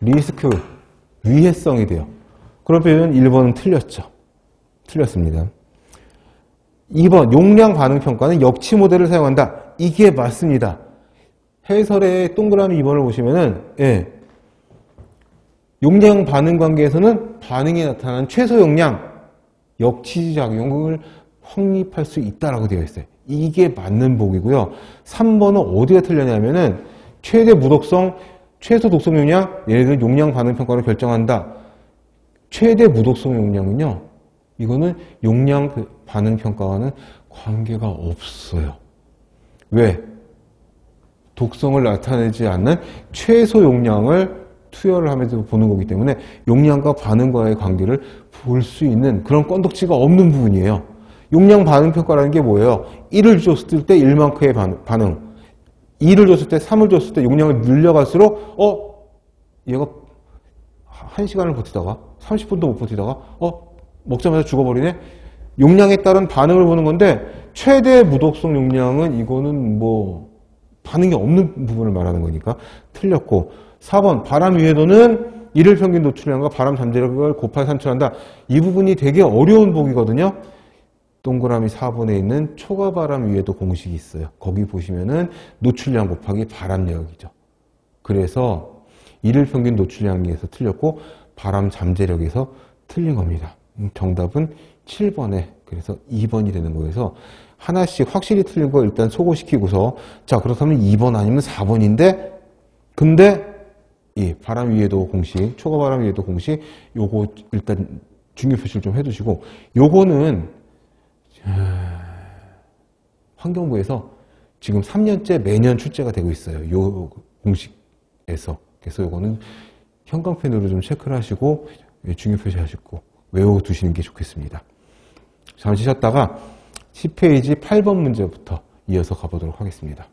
A: 리스크, 위해성이 돼요. 그러면 1번은 틀렸죠. 틀렸습니다. 2번 용량 반응 평가는 역치 모델을 사용한다. 이게 맞습니다. 해설의 동그라미 2번을 보시면은 용량 반응 관계에서는 반응이 나타나는 최소 용량 역치작용을 확립할 수 있다라고 되어 있어요. 이게 맞는 보기고요. 3번은 어디가 틀렸냐면은 최대 무독성, 최소 독성 용량, 예를 들어 용량 반응 평가를 결정한다. 최대 무독성 용량은요. 이거는 용량 반응 평가와는 관계가 없어요. 왜? 독성을 나타내지 않는 최소 용량을 투여를 하면서 보는 거기 때문에 용량과 반응과의 관계를 볼 수 있는 그런 건덕지가 없는 부분이에요. 용량 반응 평가라는 게 뭐예요? 1을 줬을 때 1만큼의 반응, 2를 줬을 때 3을 줬을 때 용량을 늘려갈수록 얘가 1시간을 버티다가 30분도 못 버티다가 먹자마자 죽어버리네? 용량에 따른 반응을 보는 건데 최대 무독성 용량은 이거는 뭐 반응이 없는 부분을 말하는 거니까 틀렸고 4번 바람 유해도는 일일 평균 노출량과 바람 잠재력을 곱하여 산출한다. 이 부분이 되게 어려운 보기거든요. 동그라미 4번에 있는 초과바람 유해도 공식이 있어요. 거기 보시면은 노출량 곱하기 바람력이죠. 그래서 일일 평균 노출량에서 틀렸고 바람 잠재력에서 틀린 겁니다. 정답은 7번에 그래서 2번이 되는 거여서 하나씩 확실히 틀린 거 일단 소거시키고서 자 그렇다면 2번 아니면 4번인데 근데 이 바람 위에도 공식, 초과바람 위에도 공식 요거 일단 중요 표시를 좀 해두시고 요거는 환경부에서 지금 3년째 매년 출제가 되고 있어요. 요 공식에서. 그래서 요거는 형광펜으로 좀 체크를 하시고 중요 표시하시고 외워두시는 게 좋겠습니다. 잠시 쉬었다가 10페이지 8번 문제부터 이어서 가보도록 하겠습니다.